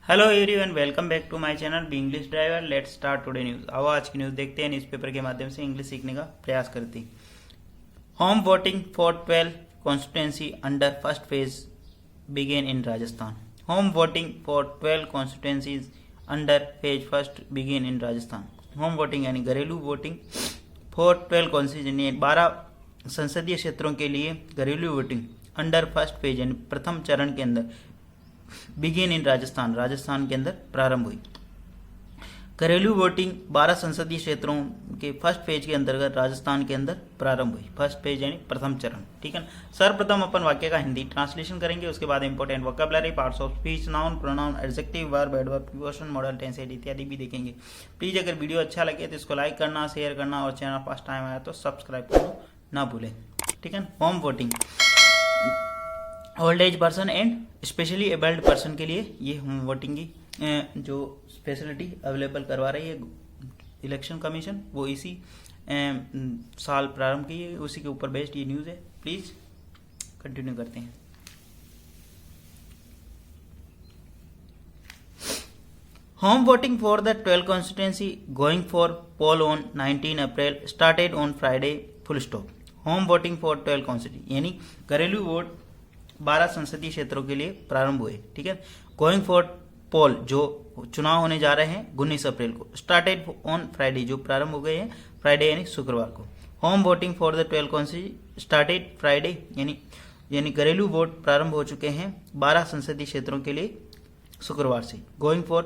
Hello everyone, welcome back to my channel be English driver. Let's start today news. अब आज की news देखते हैं, न्यूज़पेपर के माध्यम से इंग्लिश सीखने का प्रयास करते हैं। Home voting for 12 constituency under first phase begin in Rajasthan. Home voting for 12 constituencies under phase first begin in Rajasthan. Home voting यानी घरेलू वोटिंग फॉर 12 कॉन्स्टिट्यूंसी 12 संसदीय क्षेत्रों के लिए घरेलू वोटिंग अंडर फर्स्ट फेज यानी प्रथम चरण के अंदर बिगिन इन राजस्थान के अंदर प्रारंभ हुई। घरेलू वोटिंग 12 संसदीय क्षेत्रों के फर्स्ट फेज के अंतर्गत राजस्थान के अंदर प्रारंभ हुई। फर्स्ट फेज यानी प्रथम चरण, ठीक है। सर्वप्रथम अपन वाक्य का हिंदी ट्रांसलेशन करेंगे, उसके बाद important vocabulary, parts of speech, noun, pronoun, adjective, verb, adverb, preposition, modal, tense इत्यादि भी देखेंगे। प्लीज अगर वीडियो अच्छा लगे तो इसको लाइक करना, शेयर करना और चैनल फर्स्ट टाइम आया तो सब्सक्राइब करना ना भूलें, ठीक है। Home voting old age person and specially abled person के लिए ये होम वोटिंग की जो फैसिलिटी अवेलेबल करवा रही है इलेक्शन कमीशन, वो इसी साल प्रारंभ की है, उसी के ऊपर बेस्ड ये न्यूज़ है। प्लीज कंटिन्यू करते हैं। Home voting for the 12 constituency going for poll on 19 April started on Friday full stop. Home voting for 12 constituency यानी घरेलू वोट 12 संसदीय क्षेत्रों के लिए प्रारंभ हुए, ठीक है। गोइंग फॉर पोल जो चुनाव होने जा रहे हैं 19 अप्रैल को। स्टार्टेड ऑन फ्राइडे जो प्रारंभ हो गए हैं फ्राइडे यानी शुक्रवार को। Home voting for the 12 constituency started Friday यानी घरेलू वोट प्रारंभ हो चुके हैं 12 संसदीय क्षेत्रों के लिए शुक्रवार से। Going for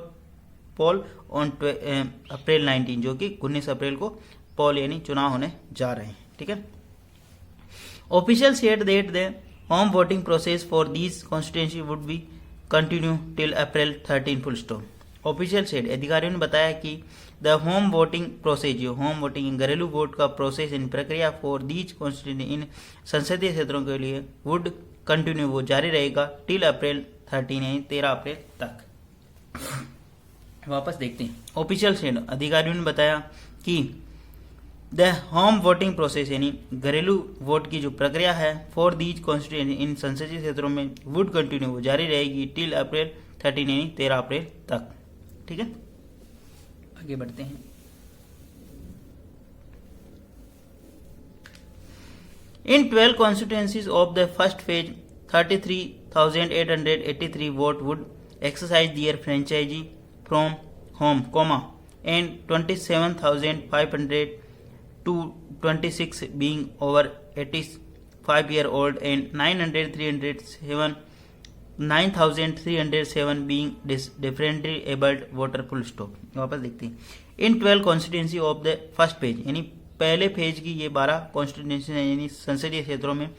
poll on April 19 जो कि 19 अप्रैल को पोल यानी चुनाव होने जा रहे हैं, ठीक है। Official said that the home voting process for these constituency would be continue till April 13 full stop. Official said अधिकारियों ने बताया कि द होम वोटिंग प्रोसेस जो होम वोटिंग घरेलू वोट का प्रोसेस इन प्रक्रिया फॉर दीज कॉन्स्टिट्यूंसी इन संसदीय क्षेत्रों के लिए वुड कंटिन्यू वो जारी रहेगा टिल अप्रैल 13 यानी 13 अप्रैल तक। वापस देखते हैं। ऑफिशियल सेड अधिकारियों ने बताया कि द होम वोटिंग प्रोसेस यानी घरेलू वोट की जो प्रक्रिया है फॉर दीज कॉन्स्टिट्यूंसी इन संसदीय क्षेत्रों में वुड कंटिन्यू वो जारी रहेगी टिल अप्रैल 13 यानी 13 अप्रैल तक, ठीक है। आगे बढ़ते हैं। In 12 constituencies of the first phase 33,883 vote would exercise their franchise from home and 27,500 to 26 being over 85-year-old and 9,307 being differently abled voter full stop। वापस देखते हैं। In 12 constituency of the first page यानी पहले page की ये 12 constituency यानी संसदीय क्षेत्रों में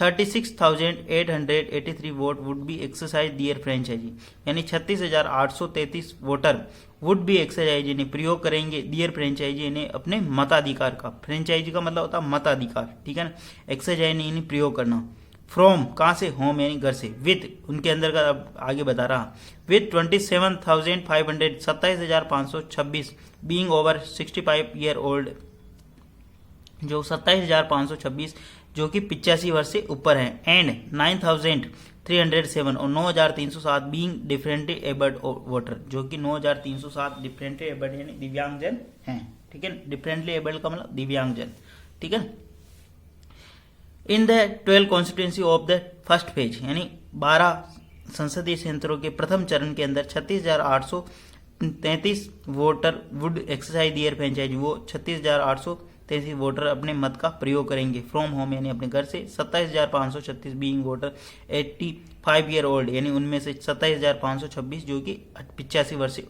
36,883 vote would be exercise their franchise यानी 36,833 वोटर वुड बी एक्सरसाइज यानी प्रयोग करेंगे दियर फ्रेंचाइजी यानी अपने मताधिकार का। फ्रेंचाइजी का मतलब होता है मताधिकार, ठीक है ना। एक्सरसाइज यानी प्रयोग करना। फ्रॉम कहाँ से, होम यानी घर से। विथ उनके अंदर का अब आगे बता रहा, with 27,500 27,526 being over 65 year old जो 27,526 जो कि 85 वर्ष से ऊपर है, एंड 9,307 और 9,307 बीइंग डिफरेंटली एबल्ड वोटर जो कि 9,307 डिफरेंटली एबल्ड यानी दिव्यांगजन हैं, ठीक है। डिफरेंटली एबल्ड का मतलब दिव्यांगजन, ठीक है। In the 12 constituency of the first phase यानी 12 संसदीय क्षेत्रों के प्रथम चरण के अंदर 36,833 voter would exercise their franchise वो 36,833 वोटर अपने मत का प्रयोग करेंगे फ्रॉम होम यानी अपने घर से। 27,536 बीइंग वोटर 85 ईयर ओल्ड यानी उनमें से 27,526 जो कि 85 वर्ष से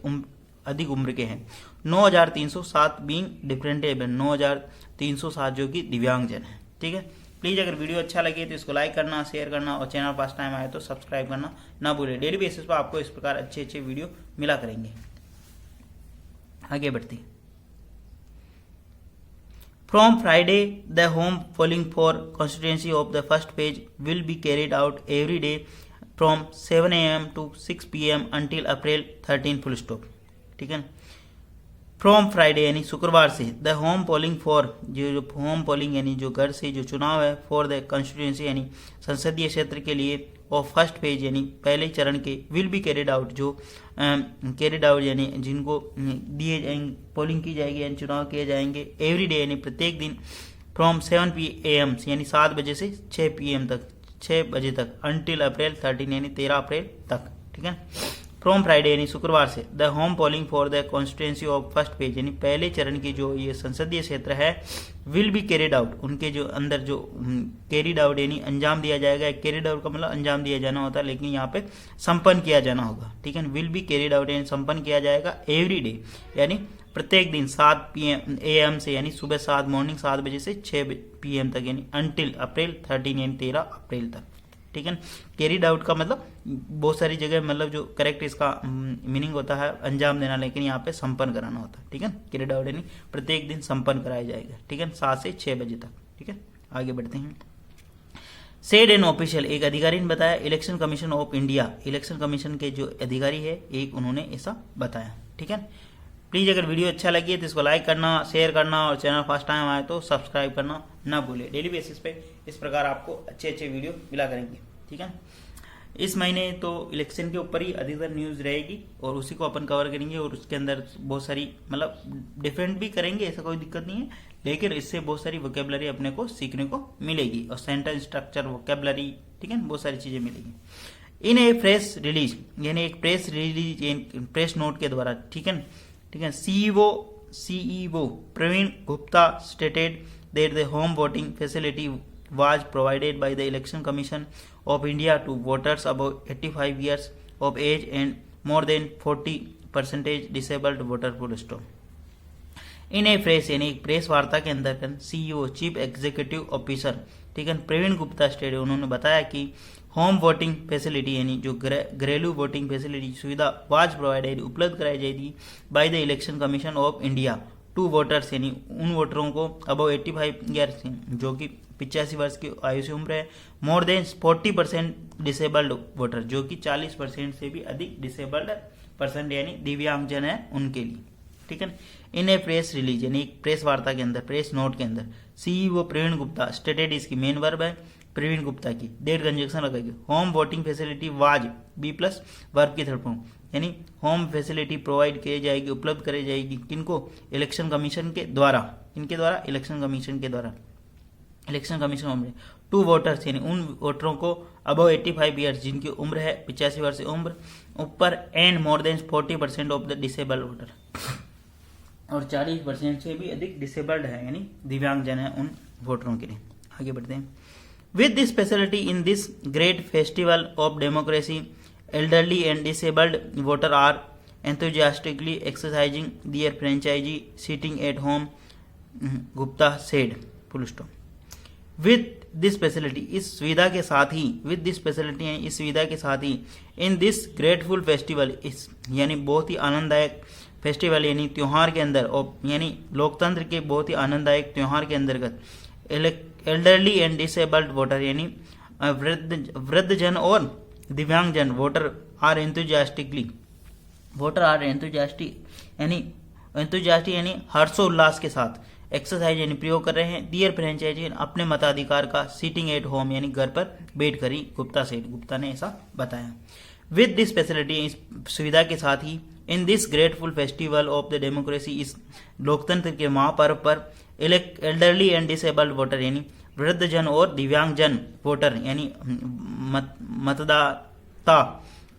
अधिक उम्र के हैं। 9,307 बीइंग डिफरेंट एबल 9,307 जो कि दिव्यांगजन है, ठीक है। प्लीज अगर वीडियो अच्छा लगे तो इसको लाइक करना, शेयर करना और चैनल फर्स्ट टाइम आए तो सब्सक्राइब करना ना भूलें। डेली बेसिस पर आपको इस प्रकार अच्छे अच्छे वीडियो मिला करेंगे। आगे बढ़ते हैं। From Friday, the home polling for constituency of the first page will be carried out every day from 7 a.m. to 6 p.m. until April 13 full stop, ठीक है। फ्रॉम फ्राइडे यानी शुक्रवार से द होम पोलिंग फॉर जो home polling यानी जो घर से जो चुनाव है फॉर द कॉन्स्टिट्यूंसी यानी संसदीय क्षेत्र के लिए ऑफ फर्स्ट फेज यानी पहले चरण के विल बी कैरिड आउट जो कैरिड आउट यानी जिनको दिए जाएंगे, पोलिंग की जाएगी यानी चुनाव किए जाएंगे एवरी डे यानी प्रत्येक दिन फ्रॉम 7 PM यानी 7 बजे से 6 PM तक, 6 बजे तक, अंटिल अप्रैल 13 यानी 13 अप्रैल तक, ठीक है। फ्रॉम फ्राइडे यानी शुक्रवार से the home polling for the constituency of first phase यानी पहले चरण की जो ये संसदीय क्षेत्र है विल बी कैरिड आउट, उनके जो अंदर जो कैरिड आउट यानी अंजाम दिया जाएगा। कैरिड आउट का मतलब अंजाम दिया जाना होता है, लेकिन यहाँ पे संपन्न किया जाना होगा, ठीक है। विल बी कैरिड आउट यानी संपन्न किया जाएगा एवरी डे यानी प्रत्येक दिन 7 AM से यानी सुबह 7 मॉर्निंग 7 बजे से 6 PM तक यानी अंटिल अप्रैल 13 यानी 13 अप्रैल तक, ठीक है। कैरिड आउट का मतलब बहुत सारी जगह मतलब जो करेक्ट इसका मीनिंग होता है अंजाम देना, लेकिन यहाँ पे संपन्न कराना होता है, ठीक है। कैरिड आउट यानी प्रत्येक दिन संपन्न कराया जाएगा, ठीक है, 7 से 6 बजे तक, ठीक है। आगे बढ़ते हैं। सेड एन ऑफिशियल, एक अधिकारी ने बताया, election Commission of India, election commission के जो अधिकारी है एक उन्होंने ऐसा बताया, ठीक है। प्लीज अगर वीडियो अच्छा लगी है तो इसको लाइक करना, शेयर करना और चैनल फर्स्ट टाइम आए तो सब्सक्राइब करना ना भूले। डेली बेसिस पे इस प्रकार आपको अच्छे अच्छे वीडियो मिला करेंगे, ठीक है। इस महीने तो इलेक्शन के ऊपर ही अधिकतर न्यूज रहेगी और उसी को अपन कवर करेंगे और उसके अंदर बहुत सारी मतलब डिफरेंट भी करेंगे, ऐसा कोई दिक्कत नहीं है, लेकिन इससे बहुत सारी वोकेबलरी अपने को सीखने को मिलेगी और सेंटेंस स्ट्रक्चर वोकेबलरी, ठीक है, बहुत सारी चीजें मिलेगी। इन ए प्रेस रिलीज यानी एक प्रेस रिलीज प्रेस नोट के द्वारा, ठीक है, ठीक है। CEO Praveen Gupta stated that the home voting facility was provided by the Election Commission of India to voters above 85 years of age and more than 40% disabled voter full stop. In A press यानी एक press वार्ता के अंदर CEO chief executive officer, ठीक है, Praveen Gupta state उन्होंने बताया कि होम वोटिंग फैसिलिटी यानी जो घरेलू वोटिंग फैसिलिटी सुविधा वाज प्रोवाइडेड उपलब्ध कराई जाएगी by the Election Commission of India to voters यानी उन वोटरों को अबव 85 ईयर्स जो कि 85 वर्ष की आयु से उम्र है, मोर देन 40% डिसेबल्ड वोटर जो कि 40% से भी अधिक डिसेबल्ड पर्सन यानी दिव्यांगजन है उनके लिए, ठीक है। इन ए प्रेस रिलीज यानी एक प्रेस वार्ता के अंदर प्रेस नोट के अंदर CEO प्रवीण गुप्ता स्टेटेड, इसकी मेन वर्ब है प्रवीण गुप्ता की, डेट कंजक्शन लगाएगी, home voting facility was B+ verb की थर्ड फॉर्म यानी होम फैसिलिटी प्रोवाइड की जाएगी, उपलब्ध कराई जाएगी किनको, इलेक्शन कमीशन के द्वारा, इनके द्वारा इलेक्शन कमीशन के द्वारा, इलेक्शन कमीशन टू वोटर्स यानी उन वोटरों को अबव 85 ईयर्स जिनकी उम्र है 85 वर्ष से उम्र ऊपर and more than 40% of the disabled voter और 40% से भी अधिक डिसेबल्ड है यानी दिव्यांगजन है उन वोटरों के लिए। आगे बढ़ते हैं। With this facility in this great festival of democracy, elderly and disabled voters are enthusiastically exercising their franchise sitting at home, Gupta said. Full stop. With this facility, इस सुविधा के साथ ही, with this facility यानी इस सुविधा के साथ ही, in this grateful festival, इस यानी बहुत ही आनंददायक फेस्टिवल यानी त्योहार के अंदर और यानी लोकतंत्र के बहुत ही आनंददायक त्योहार के अंतर्गत एल्डरली एंड डिसेबल्ड वोटर यानी वृद्धजन और दिव्यांगजन वोटर आर एंथुजियास्टिक यानी हर्षोल्लास के साथ एक्सरसाइज यानी प्रयोग कर रहे हैं, दियर फ्रेंचाइज अपने मताधिकार का सीटिंग एट होम यानी घर पर बैठ कर ही, गुप्ता ने ऐसा बताया। विद दिस फैसिलिटी इस सुविधा के साथ ही, in this grateful festival of the democracy इस लोकतंत्र के महापर्व पर एल्डरली एंड डिसेबल्ड वोटर यानी वृद्धजन और दिव्यांगजन वोटर यानी मतदाता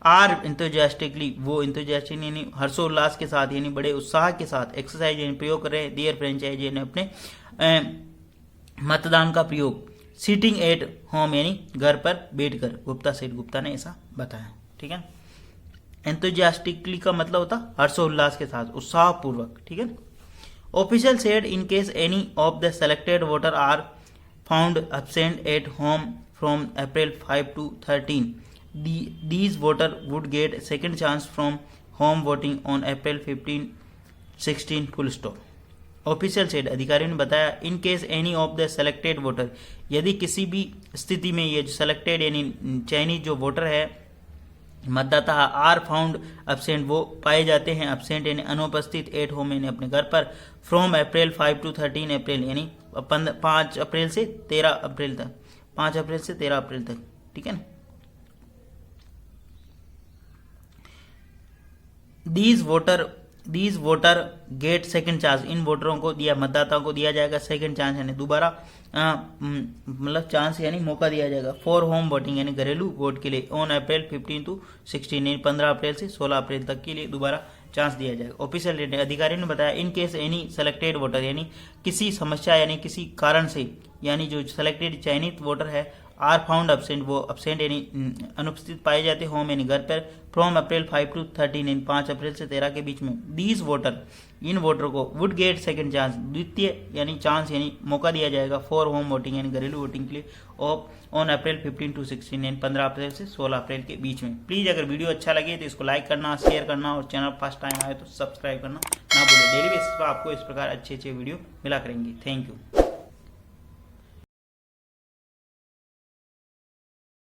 आर इंथुजियास्टिकली वो इंथुजियास्टिक यानी हर्षोल्लास के साथ यानी बड़े उत्साह के साथ एक्सरसाइज यानी प्रयोग कर रहे हैं, दियर फ्रेंचाइज यानी अपने मतदान का प्रयोग, सीटिंग एट होम यानी घर पर बैठकर, गुप्ता ने ऐसा बताया, ठीक है। एंथुजियास्टिकली का मतलब होता हर्षोल्लास के साथ, उत्साह पूर्वक, ठीक है। Official said in case any of the selected voter are found absent at home from April 5 to 13, these voter would get second chance from home voting on April 15, 16 full stop. Official said अधिकारी ने बताया in case any of the selected voter यदि किसी भी स्थिति में ये जो selected यानी चयनित जो वोटर है मतदाता आर फाउंड एब्सेंट वो पाए जाते हैं, एब्सेंट यानी अनुपस्थित, एट होम यानी अपने घर पर, फ्रॉम अप्रैल 5 to 13 अप्रैल यानी 5 अप्रैल से 13 अप्रैल तक, 5 अप्रैल से 13 अप्रैल तक, ठीक है ना। These voter get second chance, इन वोटरों को दिया, मतदाताओं को दिया जाएगा सेकंड चांस यानी दोबारा मतलब चांस यानी मौका दिया जाएगा फॉर होम वोटिंग यानी घरेलू वोट के लिए ऑन अप्रैल 15 to 16 यानी 15 अप्रैल से 16 अप्रैल तक के लिए दोबारा चांस दिया जाएगा। ऑफिशियल डेट अधिकारी ने बताया in case any selected voter यानी किसी समस्या यानी किसी कारण से यानी जो सेलेक्टेड चयनित वोटर है आर फाउंड एब्सेंट, वो एब्सेंट यानी अनुपस्थित पाए जाते होम यानी घर पर फ्रॉम अप्रैल 5 to 13 यानी 5 अप्रैल से 13 के बीच में दीज वोटर, इन वोटर को वुड गेट सेकंड चांस, द्वितीय यानी चांस यानी मौका दिया जाएगा फॉर होम वोटिंग यानी घरेलू वोटिंग के लिए ऑन अप्रैल 15 to 16 यानी 15 अप्रैल से 16 अप्रैल के बीच में। प्लीज अगर वीडियो अच्छा लगे तो इसको लाइक करना, शेयर करना और चैनल फर्स्ट टाइम आए तो सब्सक्राइब करना ना भूलें। डेली बेसिस पर आपको इस प्रकार अच्छे वीडियो मिला करेंगे। Thank you.